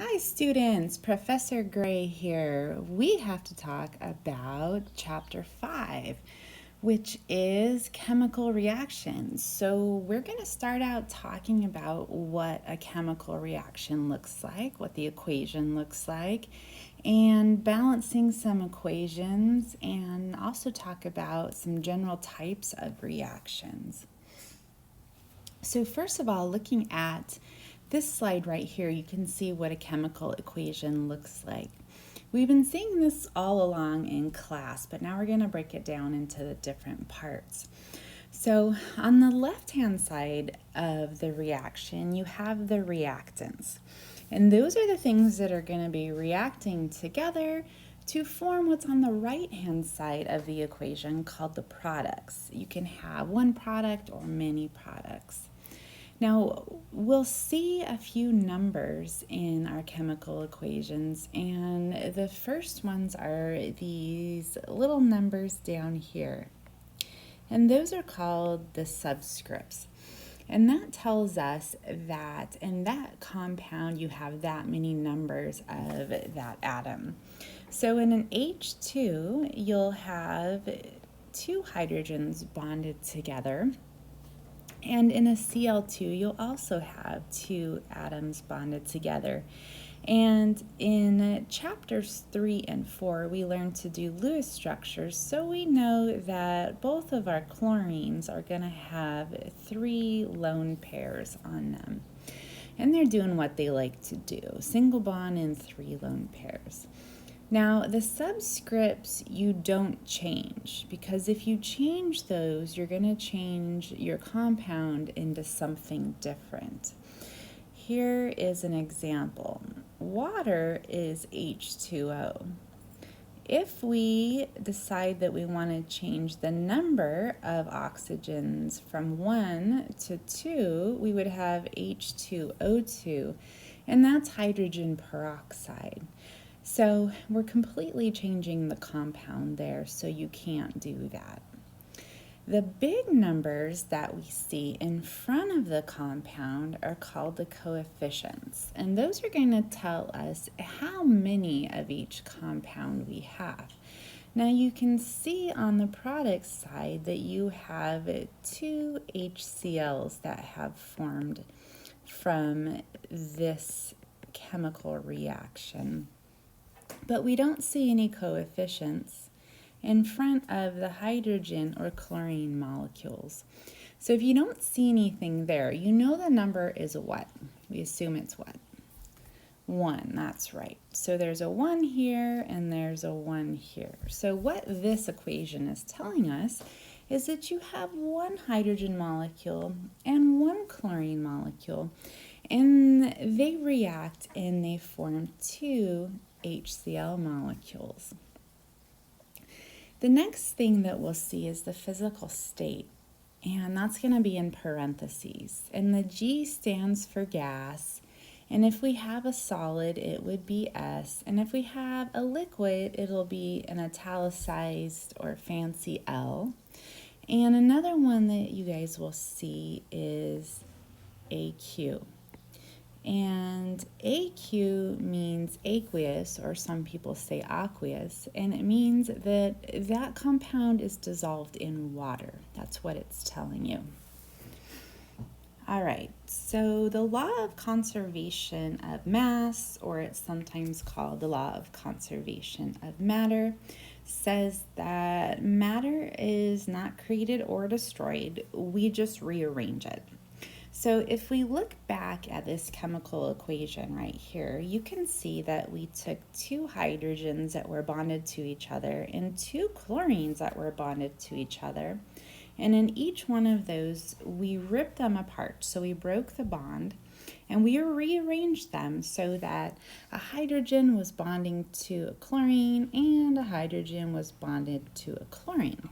Hi students, Professor Gray here. We have to talk about chapter 5, which is chemical reactions. So we're going to start out talking about what a chemical reaction looks like, what the equation looks like, and balancing some equations, and also talk about some general types of reactions. So first of all, looking at this slide right here, you can see what a chemical equation looks like. We've been seeing this all along in class, but now we're going to break it down into the different parts. So on the left-hand side of the reaction, you have the reactants. And those are the things that are going to be reacting together to form what's on the right-hand side of the equation called the products. You can have one product or many products. Now, we'll see a few numbers in our chemical equations, and the first ones are these little numbers down here. And those are called the subscripts. And that tells us that in that compound you have that many numbers of that atom. So in an H2, you'll have two hydrogens bonded together. And in a Cl2, you'll also have two atoms bonded together. And in chapters 3 and 4, we learned to do Lewis structures, so we know that both of our chlorines are going to have 3 lone pairs on them. And they're doing what they like to do, single bond and 3 lone pairs. Now, the subscripts you don't change, because if you change those, you're going to change your compound into something different. Here is an example. Water is H2O. If we decide that we want to change the number of oxygens from 1 to 2, we would have H2O2, and that's hydrogen peroxide. So we're completely changing the compound there, so you can't do that. The big numbers that we see in front of the compound are called the coefficients, and those are going to tell us how many of each compound we have. Now you can see on the product side that you have 2 HCl's that have formed from this chemical reaction. But we don't see any coefficients in front of the hydrogen or chlorine molecules. So if you don't see anything there, you know the number is what? We assume it's what? 1, that's right. So there's a 1 here and there's a 1 here. So what this equation is telling us is that you have 1 hydrogen molecule and 1 chlorine molecule, and they react and they form 2 HCl molecules. The next thing that we'll see is the physical state, and that's going to be in parentheses. And the G stands for gas, and if we have a solid, it would be S, and if we have a liquid, it'll be an italicized or fancy L. And another one that you guys will see is AQ. And AQ means aqueous, or some people say aqueous, and it means that that compound is dissolved in water. That's what it's telling you. All right, so the law of conservation of mass, or it's sometimes called the law of conservation of matter, says that matter is not created or destroyed, we just rearrange it. So if we look back at this chemical equation right here, you can see that we took 2 hydrogens that were bonded to each other and 2 chlorines that were bonded to each other. And in each one of those, we ripped them apart. So we broke the bond and we rearranged them so that a hydrogen was bonding to a chlorine and a hydrogen was bonded to a chlorine.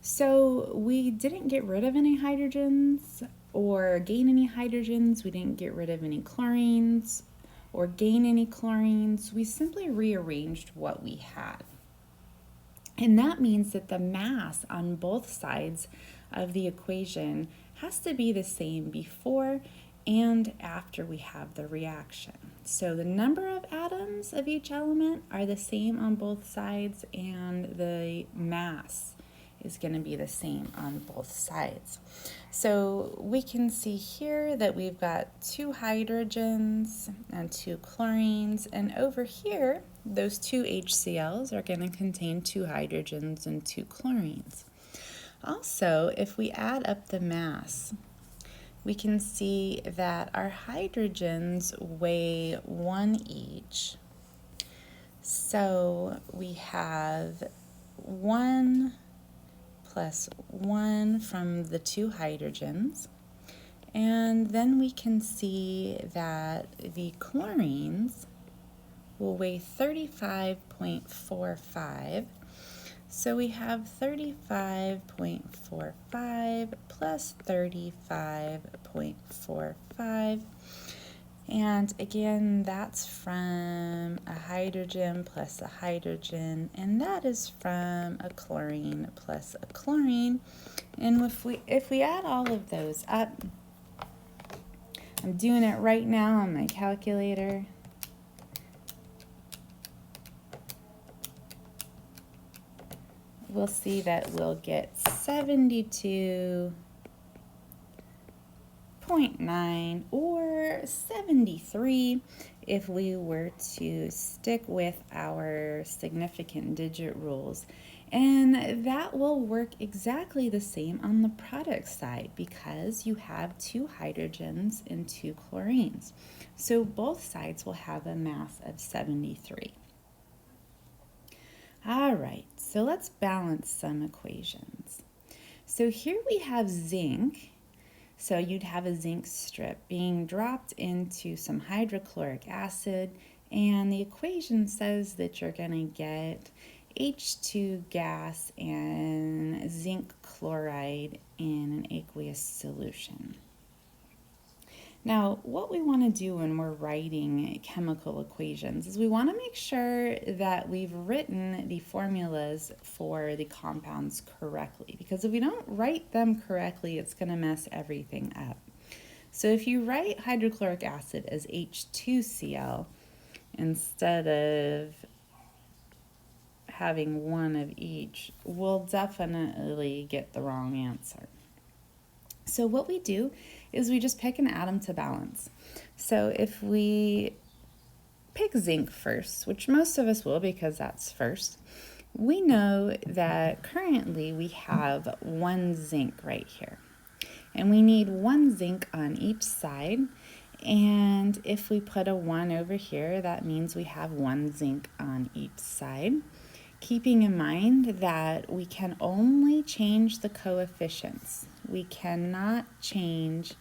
So we didn't get rid of any hydrogens or gain any hydrogens. We didn't get rid of any chlorines or gain any chlorines. We simply rearranged what we had. And that means that the mass on both sides of the equation has to be the same before and after we have the reaction. So the number of atoms of each element are the same on both sides, and the mass is going to be the same on both sides. So we can see here that we've got 2 hydrogens and 2 chlorines, and over here those 2 HCl's are going to contain 2 hydrogens and 2 chlorines. Also, if we add up the mass, we can see that our hydrogens weigh 1 each. So we have 1 plus 1 from the 2 hydrogens. And then we can see that the chlorines will weigh 35.45. So we have 35.45 plus 35.45. And again, that's from a hydrogen plus a hydrogen, and that is from a chlorine plus a chlorine. And if we add all of those up, I'm doing it right now on my calculator. We'll see that we'll get 72.9 or 73 if we were to stick with our significant digit rules. And that will work exactly the same on the product side because you have 2 hydrogens and 2 chlorines. So both sides will have a mass of 73. All right, so let's balance some equations. So here we have zinc. So you'd have a zinc strip being dropped into some hydrochloric acid, and the equation says that you're going to get H2 gas and zinc chloride in an aqueous solution. Now, what we want to do when we're writing chemical equations is we want to make sure that we've written the formulas for the compounds correctly, because if we don't write them correctly, it's going to mess everything up. So if you write hydrochloric acid as H2Cl instead of having 1 of each, we'll definitely get the wrong answer. So what we do is we just pick an atom to balance. So if we pick zinc first, which most of us will because that's first, we know that currently we have 1 zinc right here. And we need 1 zinc on each side. And if we put a 1 over here, that means we have 1 zinc on each side. Keeping in mind that we can only change the coefficients. We cannot change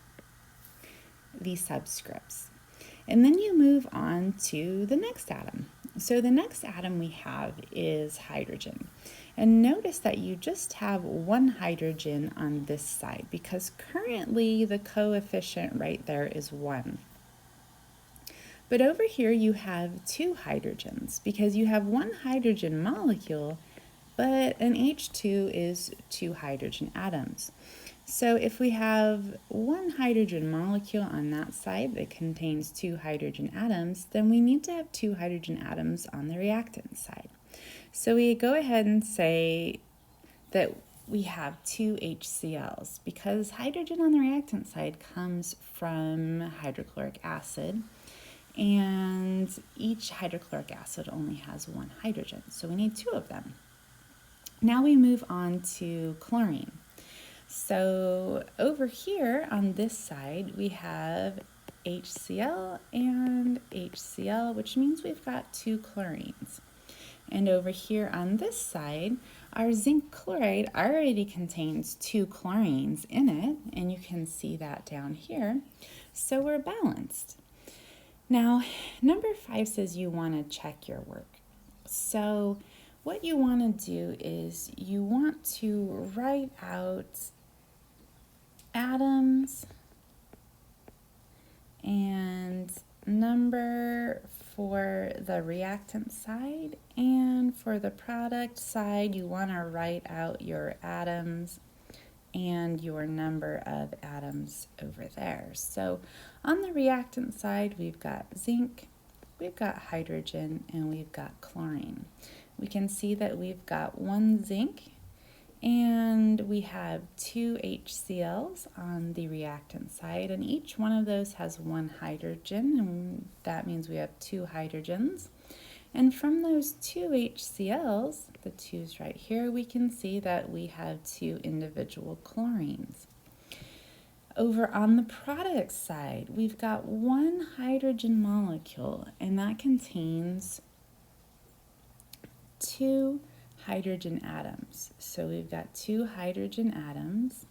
the subscripts. And then you move on to the next atom. So the next atom we have is hydrogen. And notice that you just have 1 hydrogen on this side because currently the coefficient right there is 1. But over here you have 2 hydrogens because you have 1 hydrogen molecule, but an H2 is 2 hydrogen atoms. So if we have 1 hydrogen molecule on that side that contains 2 hydrogen atoms, then we need to have 2 hydrogen atoms on the reactant side. So we go ahead and say that we have 2 HCl's because hydrogen on the reactant side comes from hydrochloric acid, and each hydrochloric acid only has 1 hydrogen, so we need 2 of them. Now we move on to chlorine. So over here on this side we have HCl and HCl, which means we've got 2 chlorines. And over here on this side, our zinc chloride already contains 2 chlorines in it, and you can see that down here, so we're balanced. Now, number 5 says you want to check your work. So what you want to do is you want to write out atoms and number for the reactant side, and for the product side you want to write out your atoms and your number of atoms over there. So on the reactant side we've got zinc we've got hydrogen and we've got chlorine. We can see that we've got one zinc and we have two HCl's on the reactant side, and each one of those has one hydrogen, and that means we have two hydrogens. And from those two HCl's, the two's right here, we can see that we have two individual chlorines. Over on the product side, we've got one hydrogen molecule, and that contains two hydrogen atoms. So we've got two hydrogen atoms,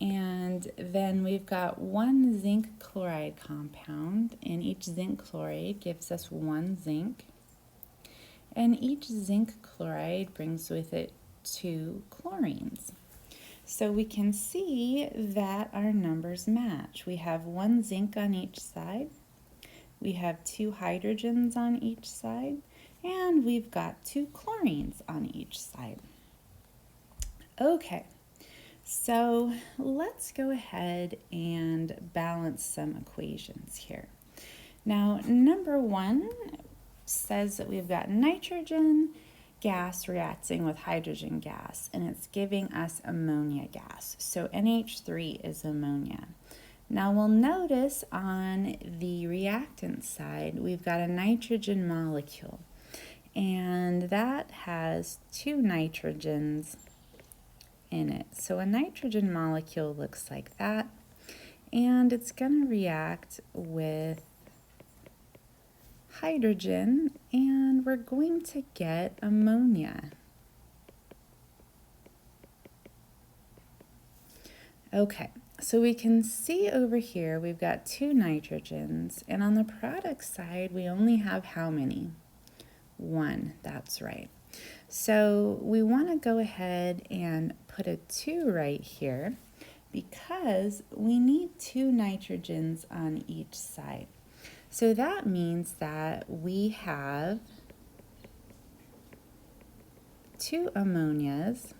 and then we've got one zinc chloride compound, and each zinc chloride gives us one zinc, and each zinc chloride brings with it two chlorines. So we can see that our numbers match. We have one zinc on each side, we have two hydrogens on each side, and we've got two chlorines on each side. Okay, so let's go ahead and balance some equations here. Now, number one says that we've got nitrogen gas reacting with hydrogen gas, and it's giving us ammonia gas. So NH3 is ammonia. Now we'll notice on the reactant side, we've got a nitrogen molecule, and that has two nitrogens in it. So a nitrogen molecule looks like that, and it's going to react with hydrogen, and we're going to get ammonia. Okay, so we can see over here we've got two nitrogens, and on the product side we only have how many? One, that's right. So we want to go ahead and put a 2 right here because we need two nitrogens on each side. So that means that we have two ammonias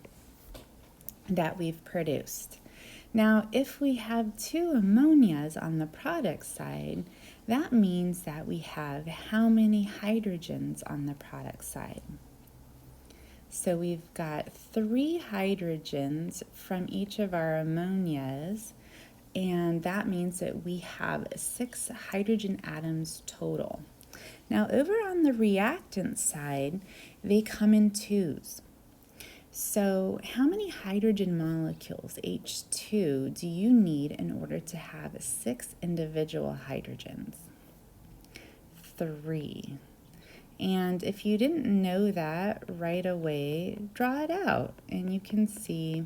that we've produced. Now, if we have two ammonias on the product side, that means that we have how many hydrogens on the product side? So we've got 3 hydrogens from each of our ammonias, and that means that we have 6 hydrogen atoms total. Now, over on the reactant side, they come in 2s. So how many hydrogen molecules, H2, do you need in order to have 6 individual hydrogens? 3. And if you didn't know that right away, draw it out, and you can see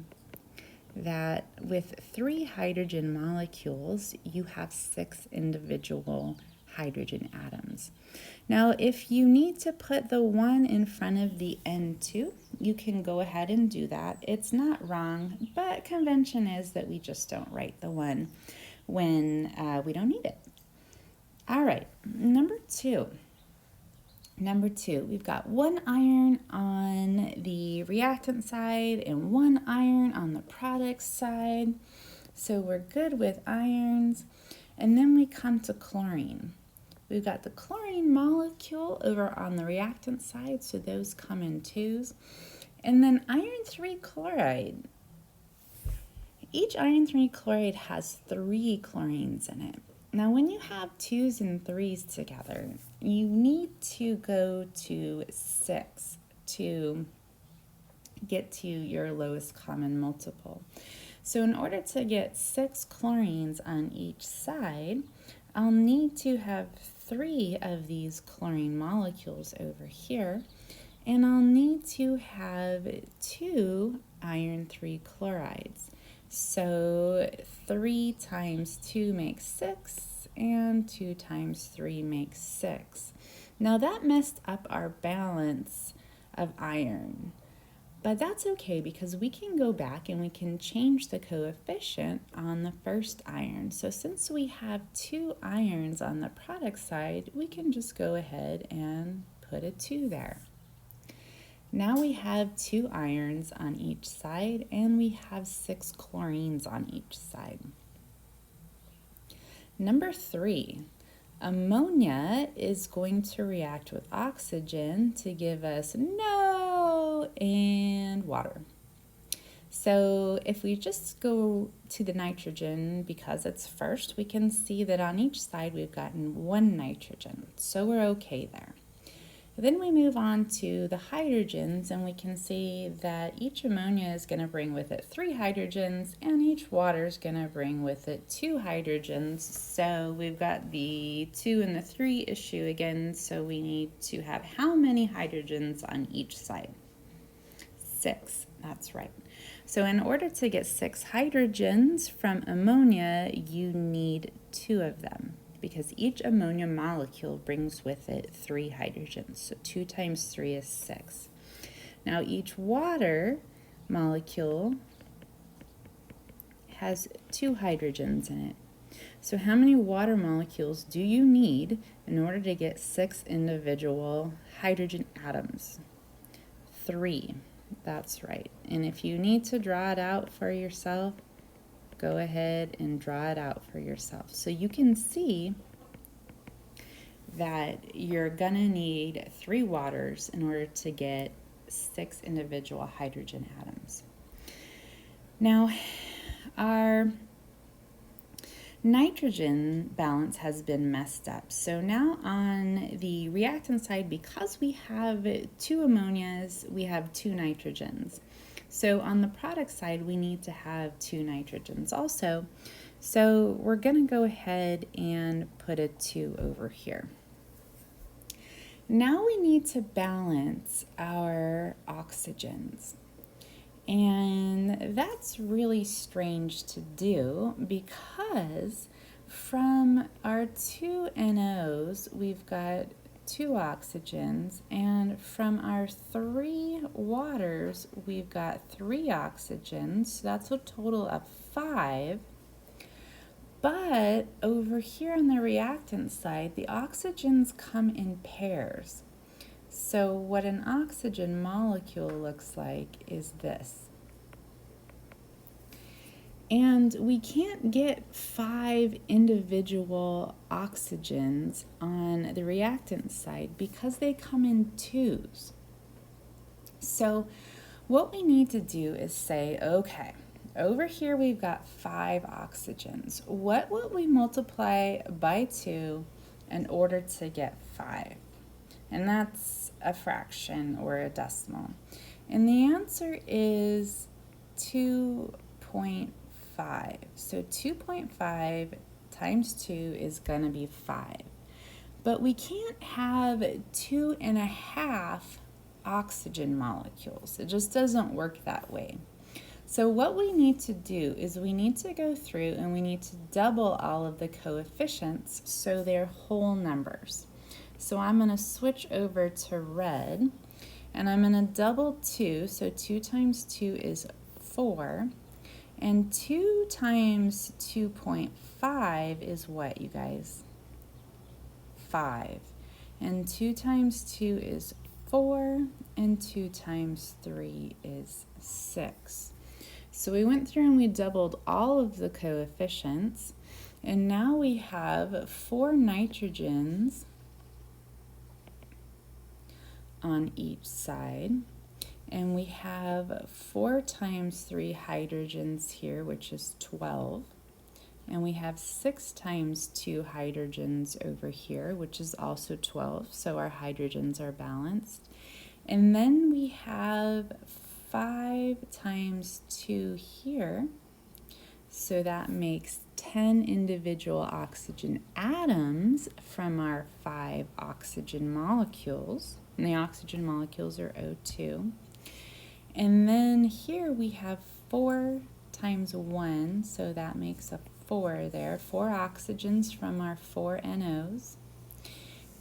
that with 3 hydrogen molecules, you have 6 individual hydrogen atoms. Now, if you need to put the 1 in front of the N2, you can go ahead and do that. It's not wrong, but convention is that we just don't write the 1 when we don't need it. All right, number 2. Number 2, we've got 1 iron on the reactant side and 1 iron on the product side. So we're good with irons. And then we come to chlorine. We've got the chlorine molecule over on the reactant side, so those come in 2s. And then iron 3 chloride. Each iron 3 chloride has 3 chlorines in it. Now, when you have 2s and 3s together, you need to go to 6 to get to your lowest common multiple. So in order to get 6 chlorines on each side, I'll need to have 3 of these chlorine molecules over here, and I'll need to have 2 iron 3 chlorides. So 3 times 2 makes 6, and 2 times 3 makes 6. Now that messed up our balance of iron, but that's okay because we can go back and we can change the coefficient on the first iron. So since we have 2 irons on the product side, we can just go ahead and put a 2 there. Now we have 2 irons on each side, and we have 6 chlorines on each side. Number 3, Ammonia is going to react with oxygen to give us NO and water. So if we just go to the nitrogen, because it's first, we can see that on each side we've gotten one nitrogen. So we're okay there. Then we move on to the hydrogens, and we can see that each ammonia is going to bring with it 3 hydrogens, and each water is going to bring with it 2 hydrogens. So we've got the 2 and the 3 issue again, so we need to have how many hydrogens on each side? 6, that's right. So in order to get 6 hydrogens from ammonia, you need 2 of them, because each ammonia molecule brings with it 3 hydrogens. So 2 times 3 is 6. Now each water molecule has 2 hydrogens in it. So how many water molecules do you need in order to get 6 individual hydrogen atoms? 3. That's right. And if you need to draw it out for yourself, go ahead and draw it out for yourself. So you can see that you're gonna need 3 waters in order to get 6 individual hydrogen atoms. Now, our nitrogen balance has been messed up. So now on the reactant side, because we have 2 ammonias, we have 2 nitrogens. So on the product side, we need to have 2 nitrogens also. So we're going to go ahead and put a 2 over here. Now we need to balance our oxygens. And that's really strange to do, because from our 2 NOs, we've got 2 oxygens, and from our 3 waters, we've got 3 oxygens. So that's a total of 5. But over here on the reactant side, the oxygens come in pairs. So what an oxygen molecule looks like is this. And we can't get 5 individual oxygens on the reactant side because they come in 2s. So what we need to do is say, okay, over here we've got 5 oxygens. What would we multiply by 2 in order to get 5? And that's a fraction or a decimal. And the answer is 2.5. So 2.5 times 2 is going to be 5. But we can't have 2.5 oxygen molecules. It just doesn't work that way. So what we need to do is we need to go through and we need to double all of the coefficients so they're whole numbers. So I'm going to switch over to red, and I'm going to double 2. So 2 times 2 is 4. And 2 times 2.5 is what, you guys? 5. And 2 times 2 is 4. And 2 times 3 is 6. So we went through and we doubled all of the coefficients. And now we have 4 nitrogens on each side, and we have 4 times 3 hydrogens here, which is 12, and we have 6 times 2 hydrogens over here, which is also 12, so our hydrogens are balanced. And then we have 5 times 2 here, so that makes 10 individual oxygen atoms from our 5 oxygen molecules. And the oxygen molecules are O2. And then here we have 4 times 1, so that makes a 4 there. 4 oxygens from our 4 NOs.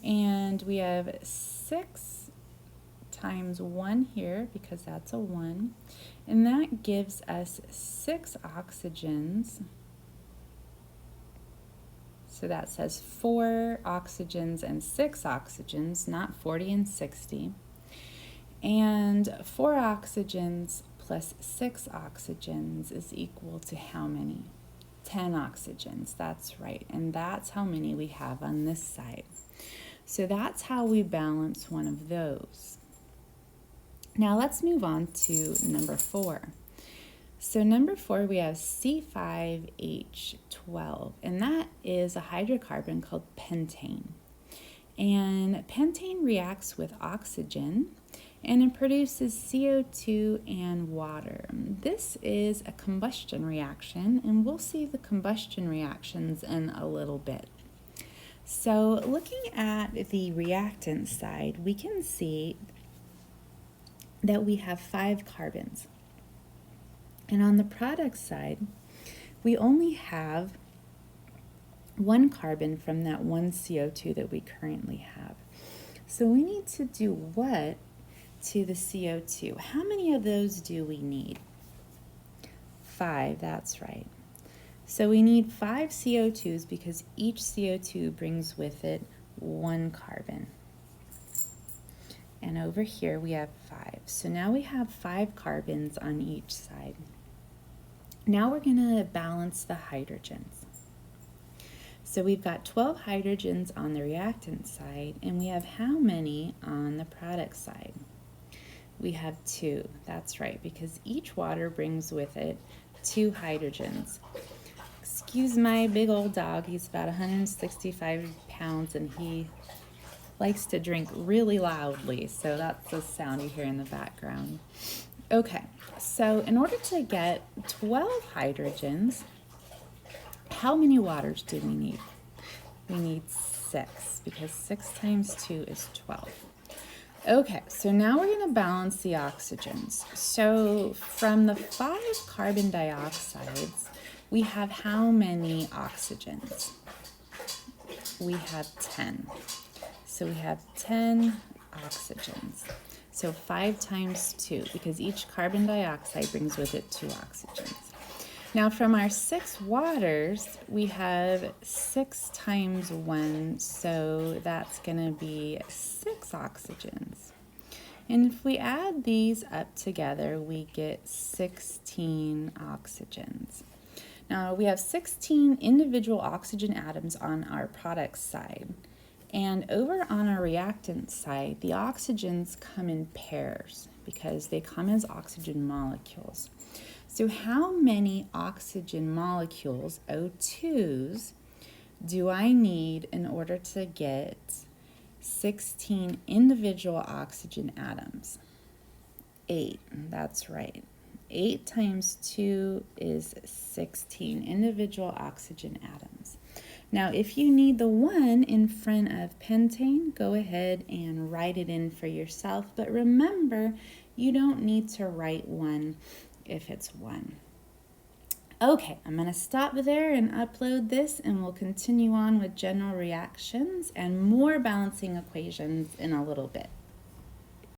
And we have 6 times 1 here, because that's a 1. And that gives us 6 oxygens. So that says 4 oxygens and 6 oxygens, not 40 and 60. And 4 oxygens plus 6 oxygens is equal to how many? 10 oxygens, that's right. And that's how many we have on this side. So that's how we balance one of those. Now let's move on to number 4. So number 4, we have C5H12, and that is a hydrocarbon called pentane. And pentane reacts with oxygen, and it produces CO2 and water. This is a combustion reaction, and we'll see the combustion reactions in a little bit. So looking at the reactant side, we can see that we have 5 carbons. And on the product side, we only have 1 carbon from that 1 CO2 that we currently have. So we need to do what to the CO2? How many of those do we need? 5, that's right. So we need 5 CO2s because each CO2 brings with it 1 carbon. And over here we have 5. So now we have 5 carbons on each side. Now we're going to balance the hydrogens. So we've got 12 hydrogens on the reactant side, and we have how many on the product side? We have 2, that's right, because each water brings with it 2 hydrogens. Excuse my big old dog, he's about 165 pounds and he likes to drink really loudly, so that's the sound you hear in the background. Okay, so in order to get 12 hydrogens, how many waters do we need? We need 6, because 6 times 2 is 12. Okay, so now we're going to balance the oxygens. So from the 5 carbon dioxides, we have how many oxygens? We have 10. So we have 10 oxygens. So 5 times 2, because each carbon dioxide brings with it 2 oxygens. Now from our 6 waters, we have 6 times 1, so that's going to be 6 oxygens. And if we add these up together, we get 16 oxygens. Now we have 16 individual oxygen atoms on our product side. And over on our reactant side, the oxygens come in pairs because they come as oxygen molecules. So how many oxygen molecules, O2s, do I need in order to get 16 individual oxygen atoms? 8, that's right. 8 times 2 is 16 individual oxygen atoms. Now, if you need the 1 in front of pentane, go ahead and write it in for yourself. But remember, you don't need to write 1 if it's 1. Okay, I'm going to stop there and upload this, and we'll continue on with general reactions and more balancing equations in a little bit.